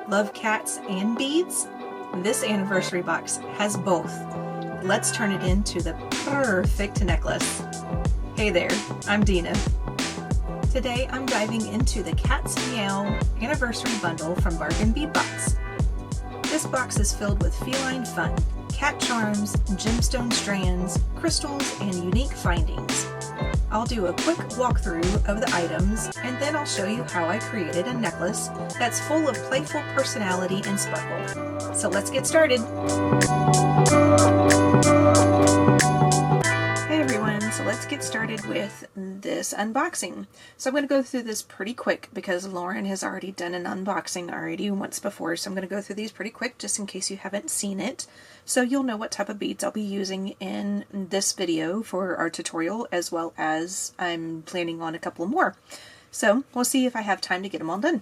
Love cats and beads? This anniversary box has both. Let's turn it into the perfect necklace. Hey there, I'm Dena. Today I'm diving into the Cat's Meow Anniversary Bundle from Bargain Bead Box. This box is filled with feline fun, cat charms, gemstone strands, crystals, and unique findings. I'll do a quick walkthrough of the items, and then I'll show you how I created a necklace that's full of playful personality and sparkle. So let's get started! Hey everyone, so let's get started with this unboxing. So I'm going to go through this pretty quick because Lauren has already done an unboxing already once before, so I'm going to go through these pretty quick just in case you haven't seen it. So you'll know what type of beads I'll be using in this video for our tutorial, as well as I'm planning on a couple more. So we'll see if I have time to get them all done.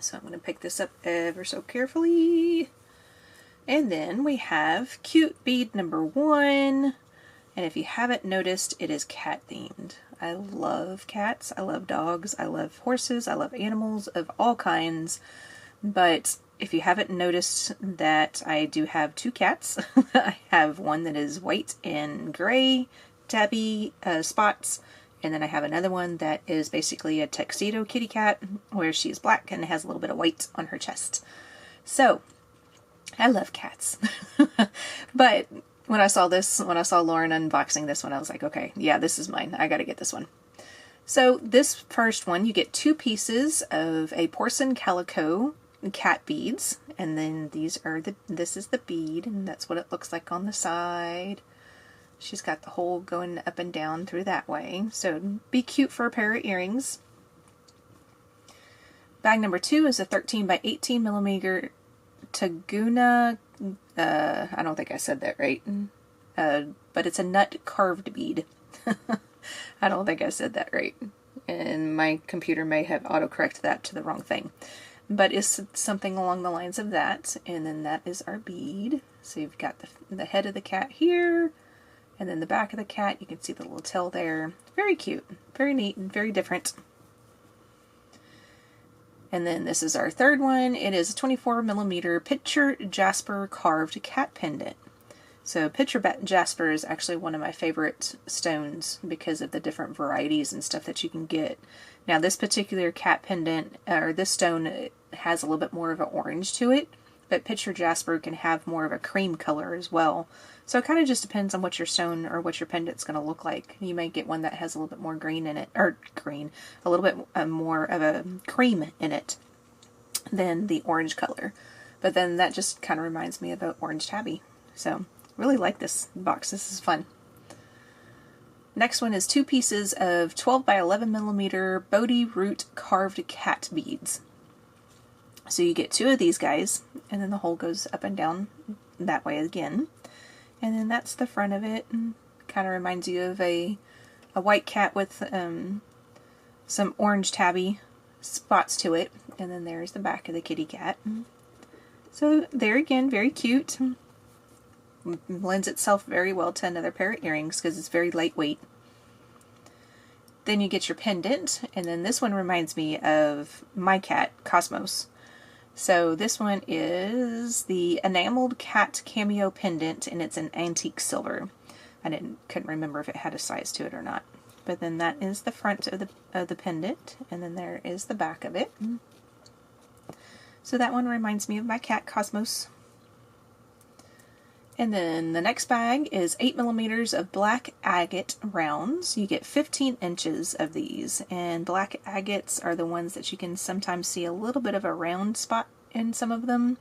So I'm going to pick this up ever so carefully. And then we have cute bead number 1. And if you haven't noticed, it is cat themed. I love cats, I love dogs, I love horses, I love animals of all kinds. But if you haven't noticed that I do have 2 cats, I have one that is white and gray, tabby spots, and then I have another one that is basically a tuxedo kitty cat where she's black and has a little bit of white on her chest. So, I love cats. But when I saw Lauren unboxing this one, I was like, okay, yeah, this is mine. I gotta get this one. So this first one, you get 2 pieces of a porcelain calico cat beads, and then this is the bead, and that's what it looks like on the side. She's got the hole going up and down through that way, so be cute for a pair of earrings. Bag number 2 is a 13 by 18 millimeter Taguna, I don't think I said that right, but it's a nut carved bead. I don't think I said that right, and my computer may have autocorrected that to the wrong thing, but it's something along the lines of that. And then that is our bead. So you've got the head of the cat here, and then the back of the cat. You can see the little tail there. Very cute, very neat, and very different. And then this is our third one. It is a 24 millimeter picture jasper carved cat pendant. So picture jasper is actually one of my favorite stones because of the different varieties and stuff that you can get. Now this particular cat pendant, or this stone, has a little bit more of an orange to it, but picture jasper can have more of a cream color as well. So it kind of just depends on what your stone or what your pendant's going to look like. You may get one that has a little bit more green in it, or a little bit more of a cream in it than the orange color. But then that just kind of reminds me of an orange tabby. So really like this box. This is fun. Next one is 2 pieces of 12 by 11 millimeter Bodhi root carved cat beads. So you get 2 of these guys, and then the hole goes up and down that way again. And then that's the front of it. Kind of reminds you of a white cat with some orange tabby spots to it. And then there's the back of the kitty cat. So there again, very cute. Lends itself very well to another pair of earrings because it's very lightweight. Then you get your pendant, and then this one reminds me of my cat, Cosmos. So this one is the enameled cat cameo pendant, and it's an antique silver. I couldn't remember if it had a size to it or not. But then that is the front of the pendant, and then there is the back of it. So that one reminds me of my cat, Cosmos. And then the next bag is 8 millimeters of black agate rounds. You get 15 inches of these, and black agates are the ones that you can sometimes see a little bit of a round spot in some of them.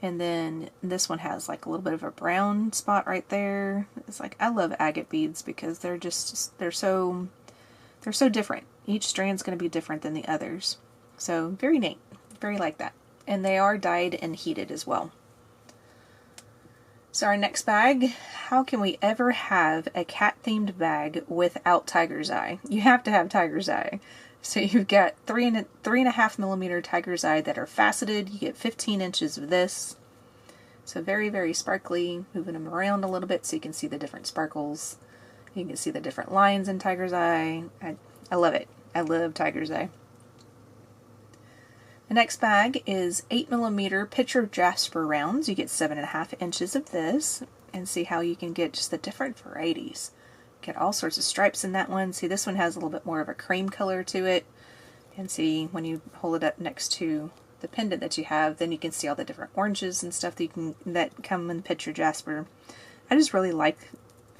And then this one has like a little bit of a brown spot right there. It's like, I love agate beads because they're so different. Each strand's going to be different than the others. So very neat. Very like that. And they are dyed and heated as well. So our next bag, how can we ever have a cat-themed bag without tiger's eye? You have to have tiger's eye. So you've got 3.5 millimeter tiger's eye that are faceted. You get 15 inches of this. So very, very sparkly. Moving them around a little bit so you can see the different sparkles. You can see the different lines in tiger's eye. I love it. I love tiger's eye. The next bag is 8mm picture jasper rounds. You get 7.5 inches of this, and see how you can get just the different varieties. Get all sorts of stripes in that one. See, this one has a little bit more of a cream color to it. And see, when you hold it up next to the pendant that you have, then you can see all the different oranges and stuff that come in picture jasper. I just really like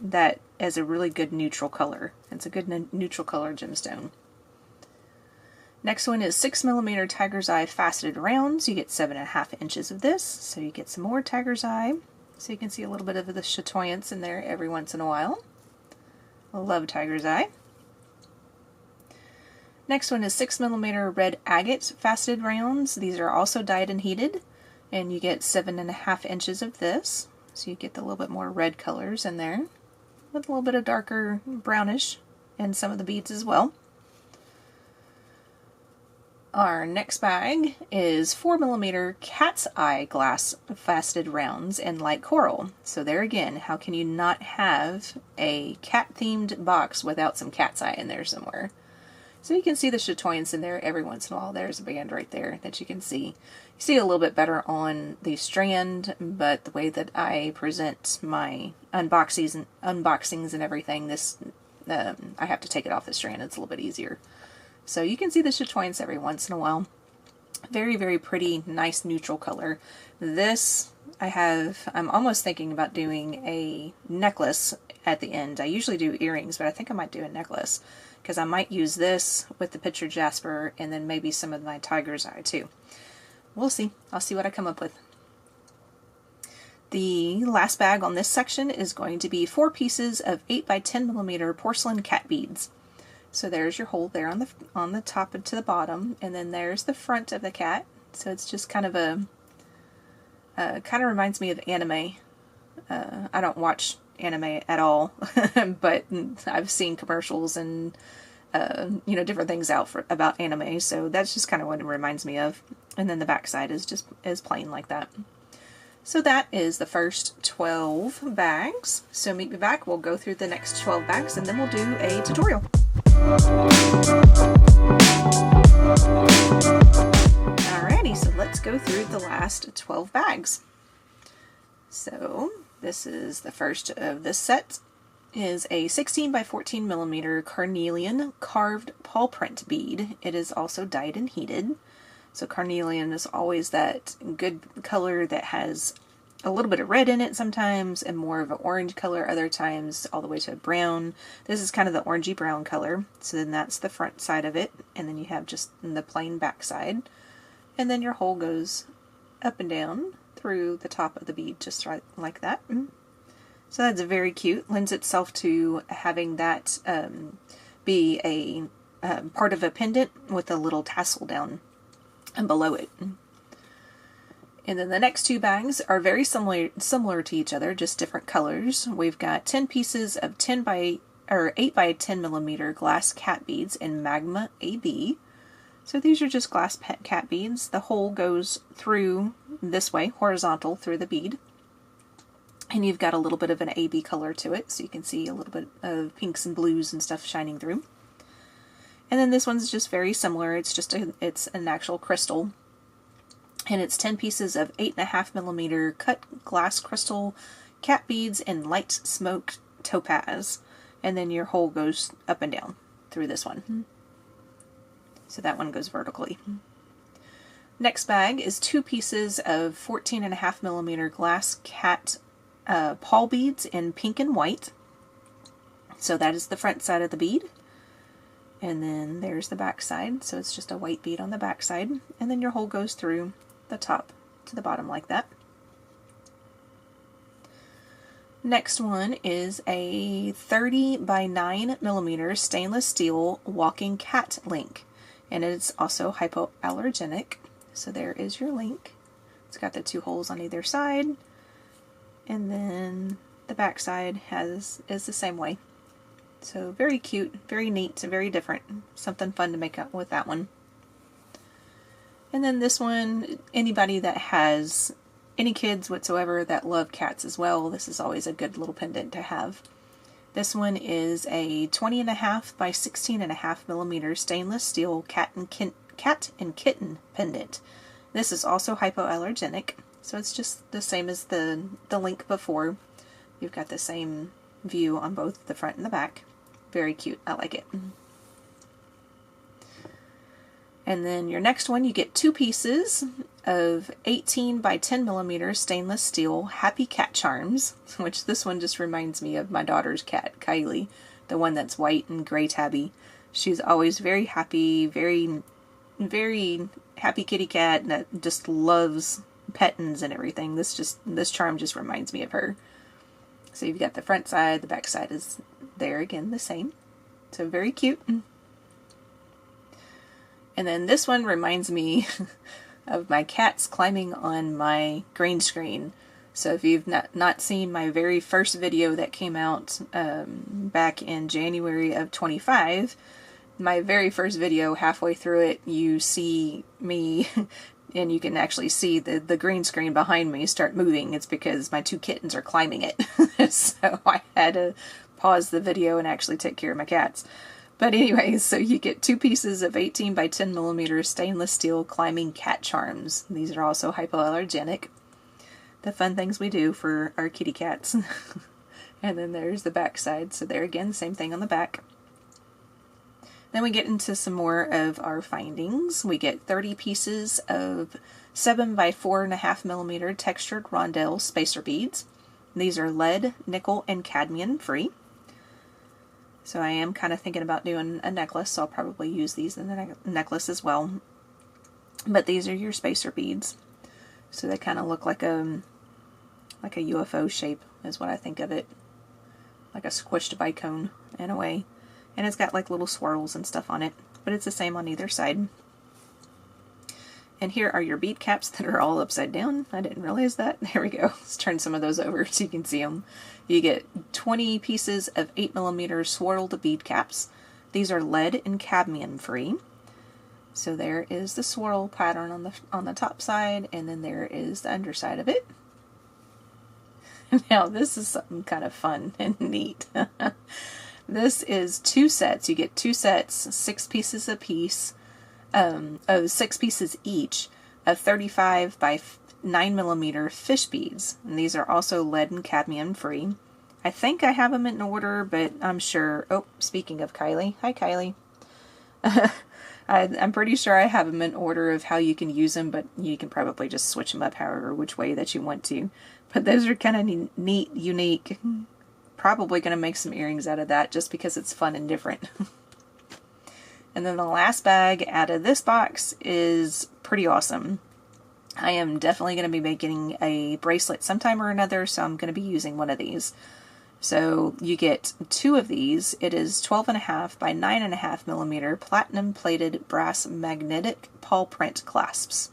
that as a really good neutral color. It's a good neutral color gemstone. Next one is 6mm tiger's eye faceted rounds. You get 7.5 inches of this, so you get some more tiger's eye. So you can see a little bit of the chatoyance in there every once in a while. I love tiger's eye. Next one is 6mm red agate faceted rounds. These are also dyed and heated, and you get 7.5 inches of this. So you get the little bit more red colors in there, with a little bit of darker brownish in some of the beads as well. Our next bag is 4mm cat's eye glass faceted rounds in light coral. So there again, how can you not have a cat themed box without some cat's eye in there somewhere? So you can see the chatoyance in there every once in a while. There's a band right there that you can see. You see it a little bit better on the strand, but the way that I present my unboxings and everything, this I have to take it off the strand. It's a little bit easier. So you can see the chatoyance every once in a while. Very, very pretty, nice neutral color. This I'm almost thinking about doing a necklace at the end. I usually do earrings, but I think I might do a necklace, because I might use this with the picture jasper and then maybe some of my tiger's eye too. We'll see. I'll see what I come up with. The last bag on this section is going to be 4 pieces of 8x10mm porcelain cat beads. So there's your hole there on the top and to the bottom, and then there's the front of the cat. So it's just kind of kind of reminds me of anime. I don't watch anime at all, but I've seen commercials and different things out about anime. So that's just kind of what it reminds me of. And then the back side is plain like that. So that is the first 12 bags. So meet me back. We'll go through the next 12 bags, and then we'll do a tutorial. Alrighty, so let's go through the last 12 bags. So this is the first of this set. Is a 16x14mm carnelian carved paw print bead. It is also dyed and heated. So carnelian is always that good color that has a little bit of red in it sometimes, and more of an orange color other times, all the way to brown. This is kind of the orangey brown color. So then that's the front side of it, and then you have just the plain back side. And then your hole goes up and down through the top of the bead, just right like that. So that's very cute. Lends itself to having that be a part of a pendant with a little tassel down and below it. And then the next 2 bags are very similar to each other, just different colors. We've got 10 pieces of 8x10mm glass cat beads in Magma AB. So these are just glass cat beads. The hole goes through this way, horizontal through the bead. And you've got a little bit of an AB color to it, so you can see a little bit of pinks and blues and stuff shining through. And then this one's just very similar. It's an actual crystal. And it's 10 pieces of 8.5mm cut glass crystal cat beads in light smoked topaz. And then your hole goes up and down through this one. So that one goes vertically. Next bag is 2 pieces of 14.5mm glass cat paw beads in pink and white. So that is the front side of the bead. And then there's the back side. So it's just a white bead on the back side. And then your hole goes through the top to the bottom like that. Next one is a 30x9mm stainless steel walking cat link. And it's also hypoallergenic. So there is your link. It's got the 2 holes on either side. And then the back side is the same way. So very cute, very neat, very different. Something fun to make up with that one. And then this one, anybody that has any kids whatsoever that love cats as well, this is always a good little pendant to have. This one is a 20.5 by 16.5mm stainless steel cat cat and kitten pendant. This is also hypoallergenic, so it's just the same as the link before. You've got the same view on both the front and the back. Very cute. I like it. And then your next one, you get 2 pieces of 18 by 10 millimeter stainless steel Happy Cat charms, which this one just reminds me of my daughter's cat, Kylie, the one that's white and gray tabby. She's always very happy, very, very happy kitty cat that just loves pettings and everything. This charm just reminds me of her. So you've got the front side, the back side is there again, the same. So very cute. And then this one reminds me of my cats climbing on my green screen. So if you've not seen my very first video that came out back in January of 25, my very first video, halfway through it, you see me and you can actually see the green screen behind me start moving. It's because my 2 kittens are climbing it. So I had to pause the video and actually take care of my cats. But anyways, so you get 2 pieces of 18 by 10 millimeter stainless steel climbing cat charms. These are also hypoallergenic. The fun things we do for our kitty cats. And then there's the back side. So there again, same thing on the back. Then we get into some more of our findings. We get 30 pieces of 7 by 4.5 millimeter textured rondelle spacer beads. These are lead, nickel, and cadmium free. So I am kind of thinking about doing a necklace, so I'll probably use these in the necklace as well. But these are your spacer beads. So they kind of look like a UFO shape is what I think of it. Like a squished bicone in a way. And it's got like little swirls and stuff on it. But it's the same on either side. And here are your bead caps that are all upside down. I didn't realize that. There we go. Let's turn some of those over so you can see them. You get 20 pieces of 8 millimeter swirled bead caps. These are lead and cadmium free. So there is the swirl pattern on the top side, and then there is the underside of it. Now this is something kind of fun and neat. This is 2 sets. You get 2 sets, 6 pieces a piece. Of 6 pieces each of 35 by 9 millimeter fish beads. And these are also lead and cadmium free. I think I have them in order, but I'm sure. Oh, speaking of Kylie. Hi, Kylie. I'm pretty sure I have them in order of how you can use them, but you can probably just switch them up however which way that you want to. But those are kind of neat, unique. Probably going to make some earrings out of that just because it's fun and different. And then the last bag out of this box is pretty awesome. I am definitely going to be making a bracelet sometime or another, so I'm going to be using one of these. So you get 2 of these. It is 12.5 by 9.5 millimeter platinum plated brass magnetic paw print clasps.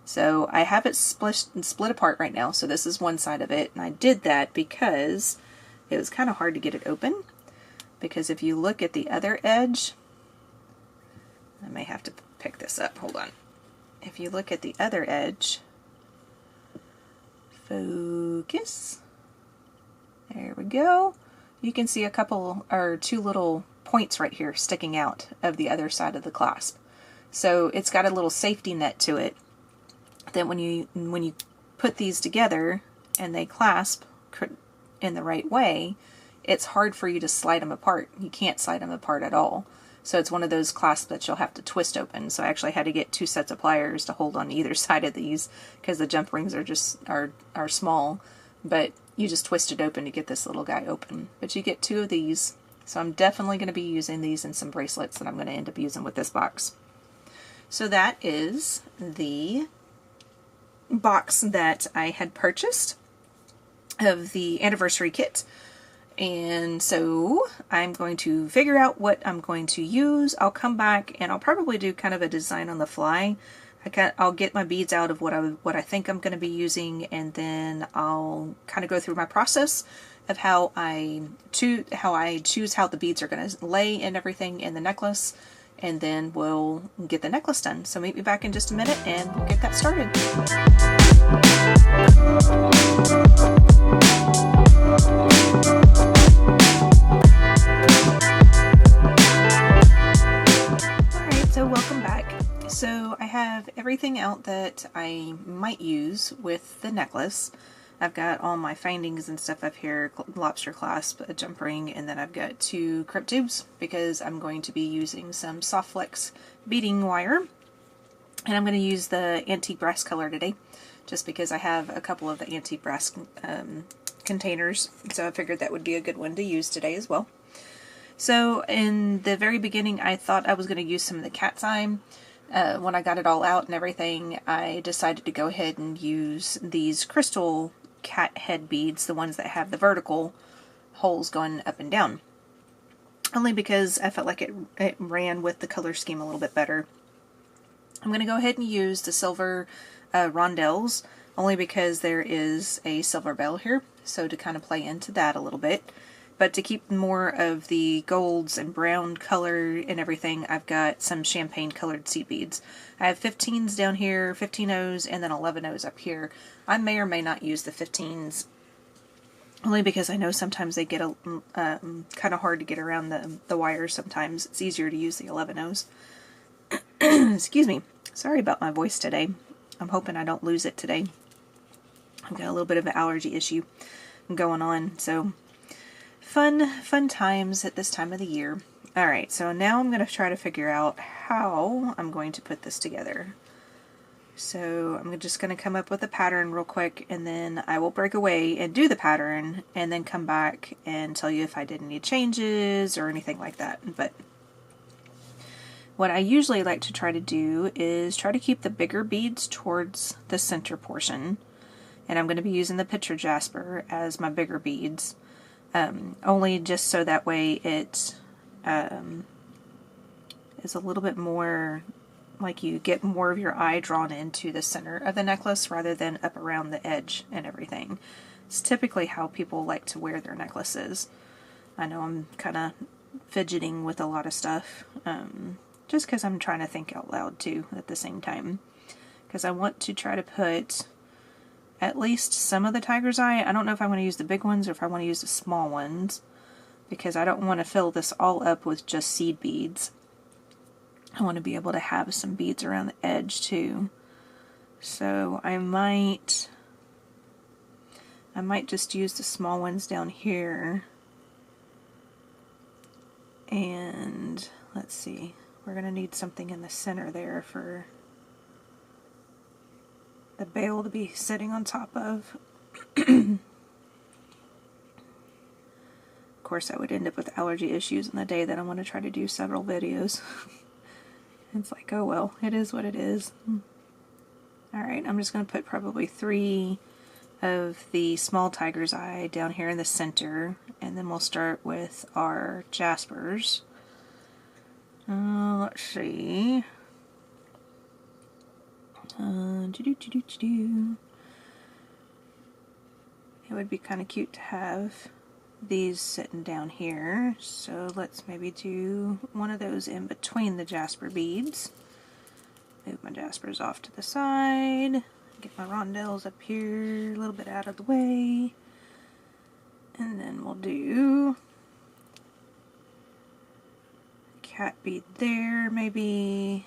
So I have it split apart right now. So this is one side of it, and I did that because it was kind of hard to get it open. Because if you look at the other edge, I may have to pick this up. Hold on. If you look at the other edge, focus. There we go. You can see a couple or 2 little points right here sticking out of the other side of the clasp. So it's got a little safety net to it. That when you put these together and they clasp in the right way, it's hard for you to slide them apart. You can't slide them apart at all. So it's one of those clasps that you'll have to twist open. So I actually had to get 2 sets of pliers to hold on either side of these because the jump rings are are small. But you just twist it open to get this little guy open. But you get 2 of these. So I'm definitely going to be using these in some bracelets that I'm going to end up using with this box. So that is the box that I had purchased of the anniversary kit. And so I'm going to figure out what I'm going to use. I'll come back and I'll probably do kind of a design on the fly. I'll get my beads out of what I think I'm going to be using, and then I'll kind of go through my process of how I choose how the beads are going to lay and everything in the necklace, and then we'll get the necklace done. So meet me back in just a minute and we'll get that started. Alright, so welcome back. So I have everything out that I might use with the necklace. I've got all my findings and stuff up here, lobster clasp, a jump ring, and then I've got 2 crypt tubes because I'm going to be using some soft flex beading wire. And I'm going to use the antique brass color today just because I have a couple of the antique brass containers, so I figured that would be a good one to use today as well. So in the very beginning I thought I was going to use some of the cat's eye. When I got it all out and everything, I decided to go ahead and use these crystal cat head beads, the ones that have the vertical holes going up and down. Only because I felt like it ran with the color scheme a little bit better. I'm going to go ahead and use the silver rondelles, only because there is a silver bell here, so to kind of play into that a little bit. But to keep more of the golds and brown color and everything, I've got some champagne colored seed beads. I have 15s down here, 15-Os, and then 11-Os up here. I may or may not use the 15s, only because I know sometimes they get kind of hard to get around the wires sometimes. It's easier to use the 11-Os. Excuse me. Sorry about my voice today. I'm hoping I don't lose it today. I've got a little bit of an allergy issue going on, so fun times at this time of the year. Alright, so now I'm going to try to figure out how I'm going to put this together. So I'm just going to come up with a pattern real quick, and then I will break away and do the pattern, and then come back and tell you if I did any changes or anything like that. But what I usually like to try to do is try to keep the bigger beads towards the center portion. And I'm going to be using the picture jasper as my bigger beads. Only just so that way it is a little bit more like you get more of your eye drawn into the center of the necklace rather than up around the edge and everything. It's typically how people like to wear their necklaces. I know I'm kind of fidgeting with a lot of stuff, just because I'm trying to think out loud too at the same time. Because I want to try to put at least some of the tiger's eye. I don't know if I want to use the big ones or if I want to use the small ones, because I don't want to fill this all up with just seed beads. I want to be able to have some beads around the edge too. So I might just use the small ones down here. And let's see, we're going to need something in the center there for the bail to be sitting on top of. Of course, I would end up with allergy issues in the day that I want to try to do several videos. It's like, oh well, it is what it is. Alright, I'm just going to put probably 3 of the small tiger's eye down here in the center, and then we'll start with our jaspers. Let's see. It would be kind of cute to have these sitting down here, so let's maybe do one of those in between the jasper beads. Move my jaspers off to the side, get my rondelles up here a little bit out of the way, and then we'll do a cat bead there, maybe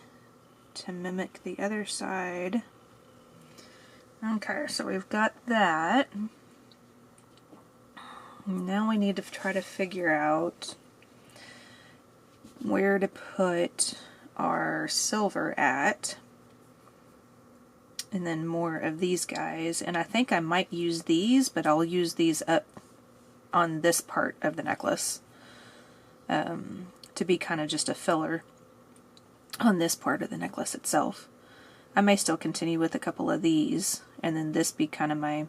to mimic the other side. Okay, so we've got that. Now we need to try to figure out where to put our silver at, and then more of these guys. And I think I might use these, but I'll use these up on this part of the necklace to be kind of just a filler on this part of the necklace itself. I may still continue with a couple of these, and then this be kind of my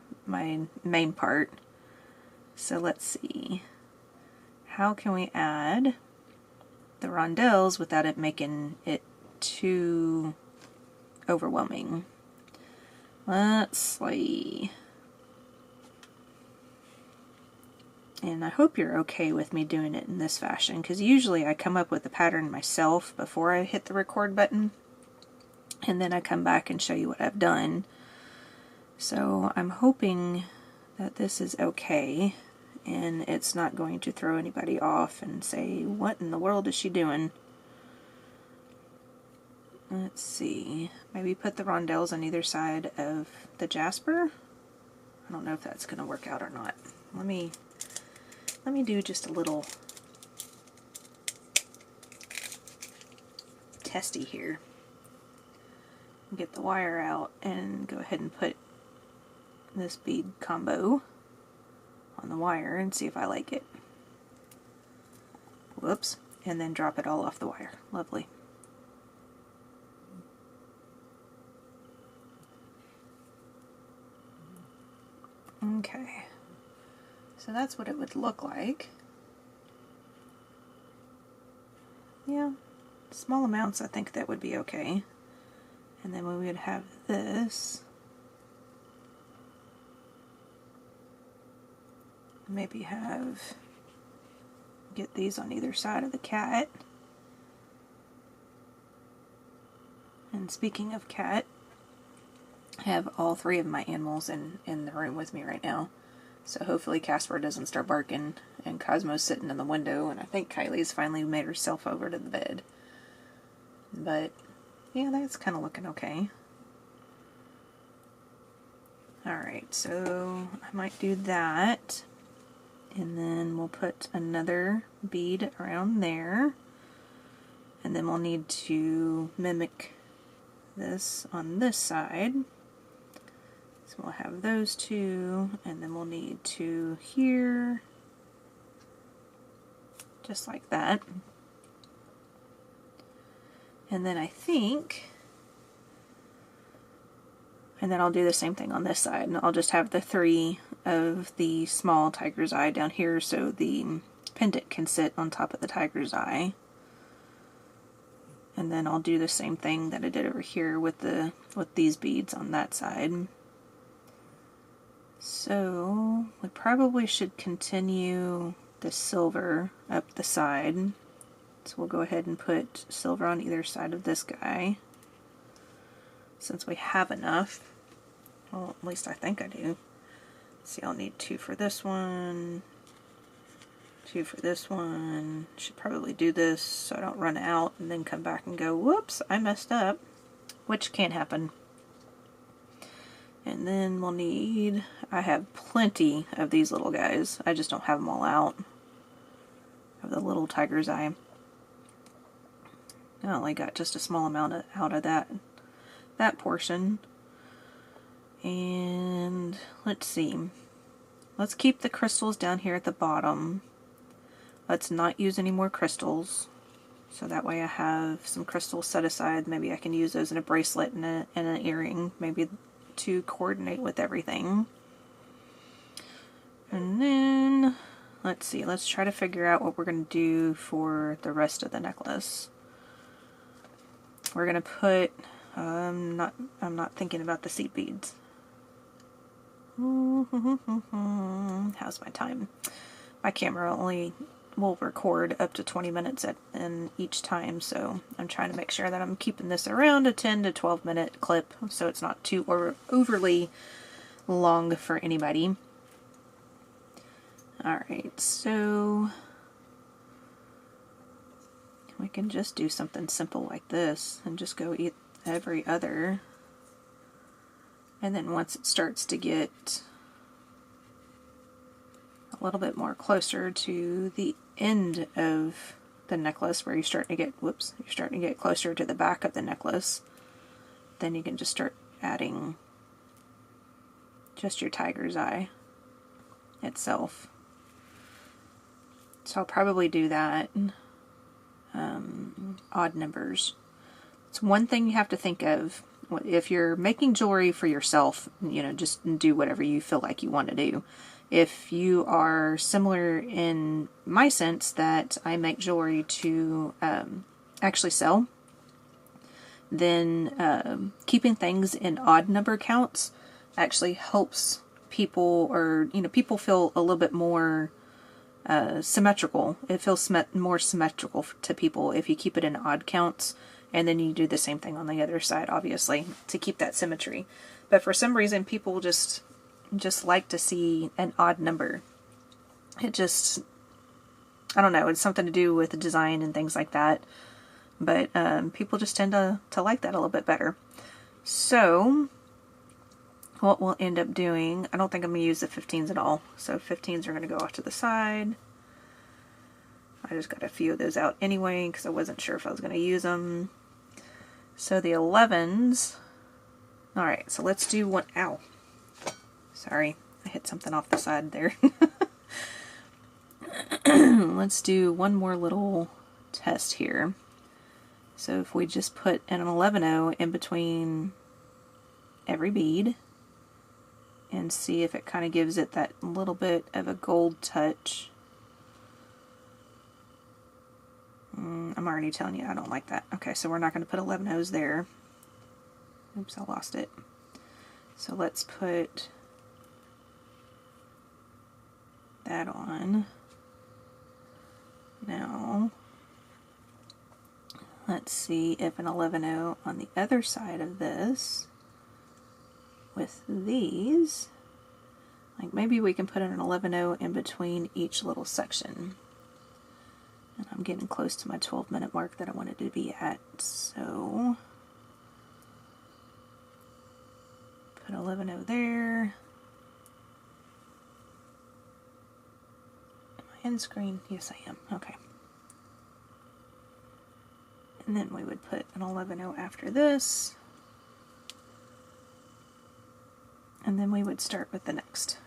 main part. So let's see. How can we add the rondelles without it making it too overwhelming? Let's see. And I hope you're okay with me doing it in this fashion, because usually I come up with the pattern myself before I hit the record button, and then I come back and show you what I've done. So I'm hoping that this is okay, and it's not going to throw anybody off and say, what in the world is she doing? let's see, maybe put the rondelles on either side of the jasper. I don't know if that's going to work out or not. Let me do just a little testy here. Get the wire out and go ahead and put this bead combo on the wire and see if I like it. Whoops. And then drop it all off the wire. Lovely. Okay. So that's what it would look like. Yeah. Small amounts, I think that would be okay. And then we would have this. Maybe get these on either side of the cat. And speaking of cat, I have all three of my animals in the room with me right now. So hopefully Casper doesn't start barking, and Cosmo's sitting in the window, and I think Kylie's finally made herself over to the bed. But yeah, that's kind of looking okay. Alright, so I might do that. And then we'll put another bead around there. And then we'll need to mimic this on this side. So we'll have those two, and then we'll need two here. Just like that. And then I think, and then I'll do the same thing on this side, and I'll just have the three of the small tiger's eye down here so the pendant can sit on top of the tiger's eye. And then I'll do the same thing that I did over here with these beads on that side. So we probably should continue the silver up the side. So we'll go ahead and put silver on either side of this guy, since we have enough. Well, at least I think I do. Let's see, I'll need two for this one, two for this one. Should probably do this so I don't run out and then come back and go, whoops, I messed up, which can happen. And then we'll need, I have plenty of these little guys. I just don't have them all out. Of the little tiger's eye. I only got just a small amount out of that portion. And let's see. Let's keep the crystals down here at the bottom. Let's not use any more crystals. So that way I have some crystals set aside. Maybe I can use those in a bracelet and an earring. Maybe to coordinate with everything. And then, let's see. Let's try to figure out what we're going to do for the rest of the necklace. We're going to put, I'm not thinking about the seed beads. How's my time? My camera only will record up to 20 minutes in each time, so I'm trying to make sure that I'm keeping this around a 10 to 12 minute clip so it's not too overly long for anybody. Alright, so we can just do something simple like this and just go every other. And then once it starts to get a little bit more closer to the end of the necklace, where you're starting to get, whoops, you're starting to get closer to the back of the necklace, then you can just start adding just your tiger's eye itself. So I'll probably do that. Odd numbers. It's one thing you have to think of. If you're making jewelry for yourself, you know, just do whatever you feel like you want to do. If you are similar in my sense that I make jewelry to actually sell, then keeping things in odd number counts actually helps people, or, you know, people feel a little bit more symmetrical. It feels more symmetrical to people if you keep it in odd counts, and then you do the same thing on the other side, obviously, to keep that symmetry. But for some reason, people just like to see an odd number. It just, I don't know, it's something to do with the design and things like that. but people just tend to like that a little bit better. So what we'll end up doing, I don't think I'm going to use the 15s at all, so 15s are going to go off to the side. I just got a few of those out anyway because I wasn't sure if I was going to use them. So the 11s, alright, so let's do one, ow, sorry, I hit something off the side there. Let's do one more little test here. So if we just put an 11-0 in between every bead and see if it kind of gives it that little bit of a gold touch. I'm already telling you I don't like that. Okay, so we're not going to put 11-0s there. Oops, I lost it. So let's put that on. Now, let's see if an 11-0 on the other side of this with these, like maybe we can put an 11-0 in between each little section. And I'm getting close to my 12-minute mark that I wanted to be at, so put 11-0 there. Am I in screen? Yes, I am. Okay. And then we would put an 11-0 after this. And then we would start with the next.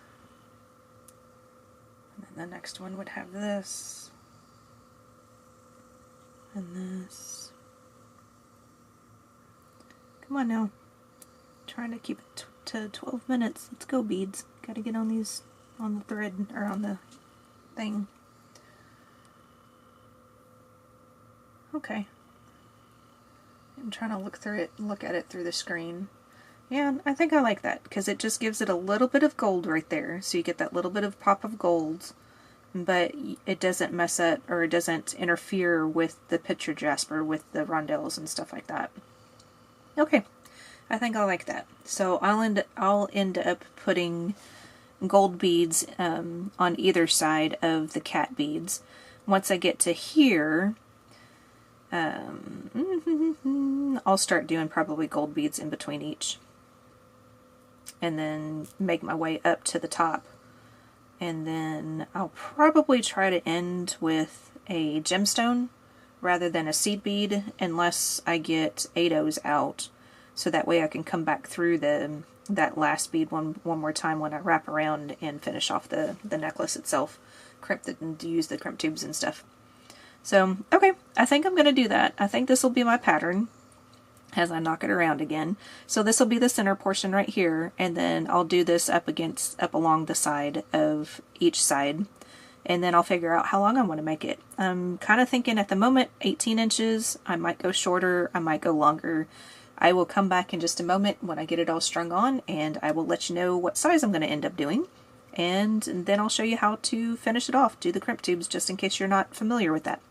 And then the next one would have this. And this. Come on now. I'm trying to keep it to 12 minutes. Let's go, beads. Gotta get on these, on the thread, or on the thing. Okay. I'm trying to look at it through the screen. Yeah, I think I like that, because it just gives it a little bit of gold right there. So you get that little bit of pop of gold, but it doesn't mess up, or it doesn't interfere with the picture jasper, with the rondelles and stuff like that. Okay, I think I like that. So I'll end up putting gold beads on either side of the cat beads. Once I get to here, I'll start doing probably gold beads in between each, and then make my way up to the top. And then I'll probably try to end with a gemstone rather than a seed bead, unless I get 8-0s out, so that way I can come back through that last bead one more time when I wrap around and finish off the necklace itself, use the crimp tubes and stuff. So, okay, I think I'm going to do that. I think this will be my pattern as I knock it around again. So this will be the center portion right here, and then I'll do this up along the side of each side, and then I'll figure out how long I want to make it. I'm kind of thinking at the moment 18 inches. I might go shorter, I might go longer. I will come back in just a moment when I get it all strung on, and I will let you know what size I'm going to end up doing. And then I'll show you how to finish it off, do the crimp tubes, just in case you're not familiar with that.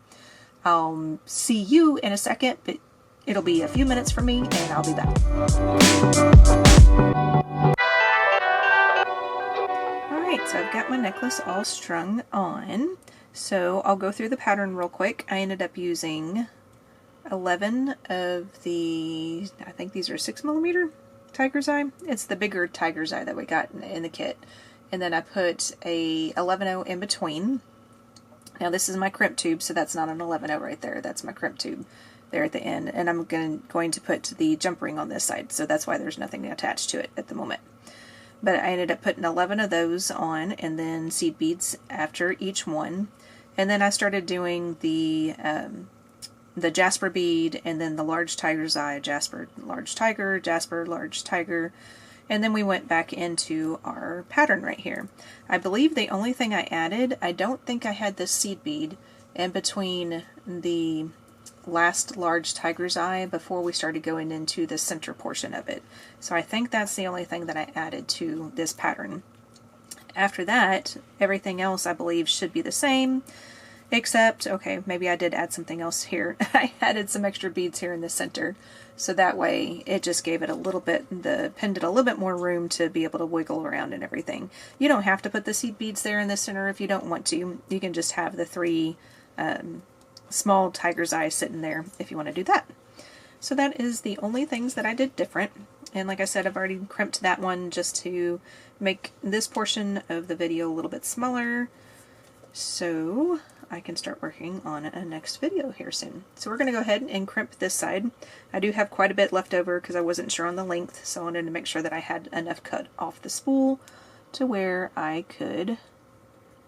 I'll see you in a second, but it'll be a few minutes for me, and I'll be back. Alright, so I've got my necklace all strung on. So I'll go through the pattern real quick. I ended up using 11 of the, I think these are 6mm tiger's eye. It's the bigger tiger's eye that we got in the kit. And then I put a 11-0 in between. Now this is my crimp tube, so that's not an 11-0 right there. That's my crimp tube there at the end. And I'm going to put the jump ring on this side, so that's why there's nothing attached to it at the moment. But I ended up putting 11 of those on, and then seed beads after each one. And then I started doing the jasper bead, and then the large tiger's eye, jasper, large tiger, jasper, large tiger. And then we went back into our pattern right here. I believe the only thing I added, I don't think I had this seed bead in between the last large tiger's eye before we started going into the center portion of it. So I think that's the only thing that I added to this pattern. After that, everything else I believe should be the same, except, okay, maybe I did add something else here. I added some extra beads here in the center, so that way it just gave it a little bit, the pendant a little bit more room to be able to wiggle around and everything. You don't have to put the seed beads there in the center if you don't want to. You can just have the three small tiger's eye sitting there if you want to do that. So that is the only things that I did different. And like I said, I've already crimped that one just to make this portion of the video a little bit smaller, so I can start working on a next video here soon. So we're going to go ahead and crimp this side. I do have quite a bit left over because I wasn't sure on the length, so I wanted to make sure that I had enough cut off the spool to where I could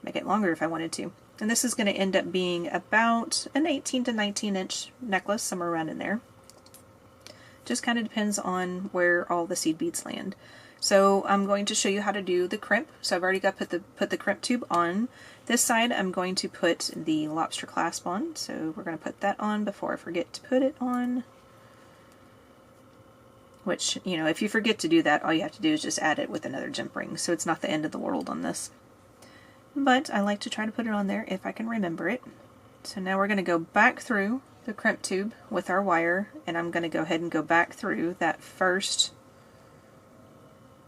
make it longer if I wanted to. And this is going to end up being about an 18 to 19 inch necklace, somewhere around in there. Just kind of depends on where all the seed beads land. So I'm going to show you how to do the crimp. So I've already got put the crimp tube on. This side I'm going to put the lobster clasp on. So we're going to put that on before I forget to put it on. Which, you know, if you forget to do that, all you have to do is just add it with another jump ring. So it's not the end of the world on this. But I like to try to put it on there if I can remember it. So now we're going to go back through the crimp tube with our wire, and I'm going to go ahead and go back through that first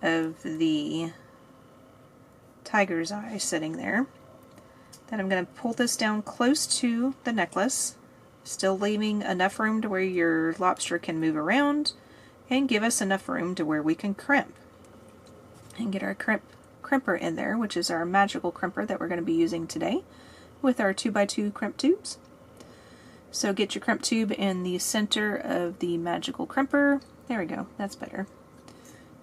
of the tiger's eye sitting there. Then I'm going to pull this down close to the necklace, still leaving enough room to where your lobster can move around and give us enough room to where we can crimp and get our crimper in there, which is our magical crimper that we're going to be using today with our 2x2 crimp tubes. So get your crimp tube in the center of the magical crimper. There we go, that's better.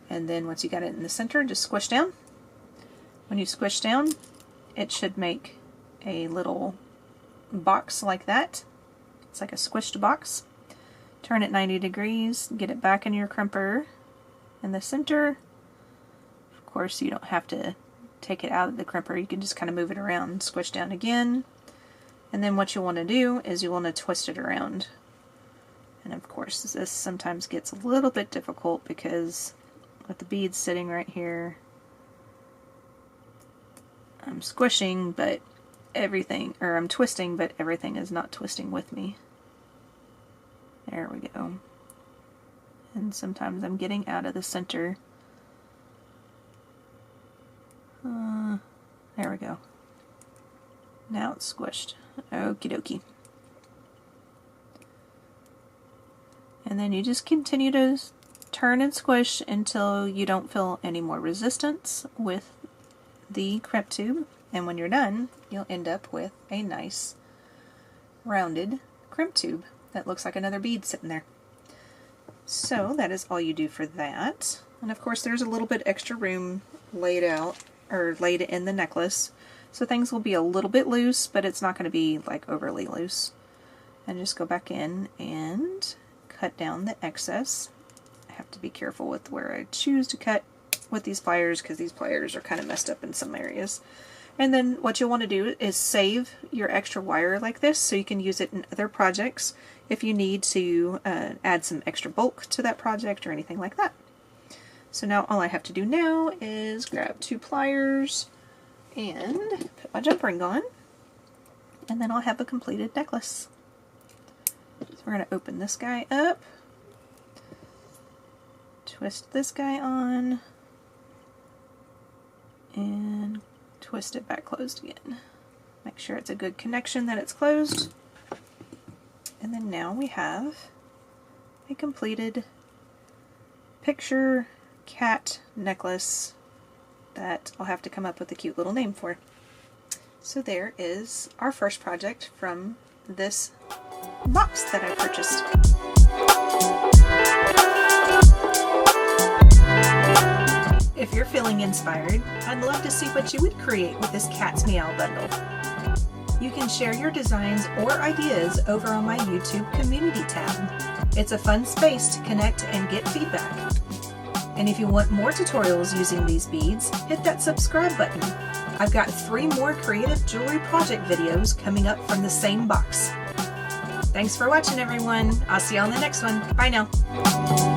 And then once you got it in the center, just squish down. When you squish down, it should make a little box like that. It's like a squished box. Turn it 90 degrees, get it back in your crimper in the center. Of course, you don't have to take it out of the crimper, you can just kind of move it around, squish down again. And then what you want to do is you want to twist it around. And of course this sometimes gets a little bit difficult because with the beads sitting right here, I'm squishing but everything, or I'm twisting but everything is not twisting with me. There we go. And sometimes I'm getting out of the center. There we go. Now it's squished. Okie dokie. And then you just continue to turn and squish until you don't feel any more resistance with the crimp tube. And when you're done, you'll end up with a nice rounded crimp tube that looks like another bead sitting there. So that is all you do for that. And of course there's a little bit extra room laid out, or laid in the necklace. So things will be a little bit loose, but it's not going to be like overly loose. And just go back in and cut down the excess. I have to be careful with where I choose to cut with these pliers because these pliers are kind of messed up in some areas. And then what you'll want to do is save your extra wire like this so you can use it in other projects if you need to add some extra bulk to that project or anything like that. So now all I have to do now is grab 2 pliers and put my jump ring on, and then I'll have a completed necklace. So we're going to open this guy up, twist this guy on, and twist it back closed again. Make sure it's a good connection that it's closed. And then now we have a completed picture cat necklace that I'll have to come up with a cute little name for. So there is our first project from this box that I purchased. If you're feeling inspired, I'd love to see what you would create with this Cat's Meow bundle. You can share your designs or ideas over on my YouTube community tab. It's a fun space to connect and get feedback. And if you want more tutorials using these beads, hit that subscribe button. I've got 3 more creative jewelry project videos coming up from the same box. Thanks for watching, everyone. I'll see you on the next one. Bye now.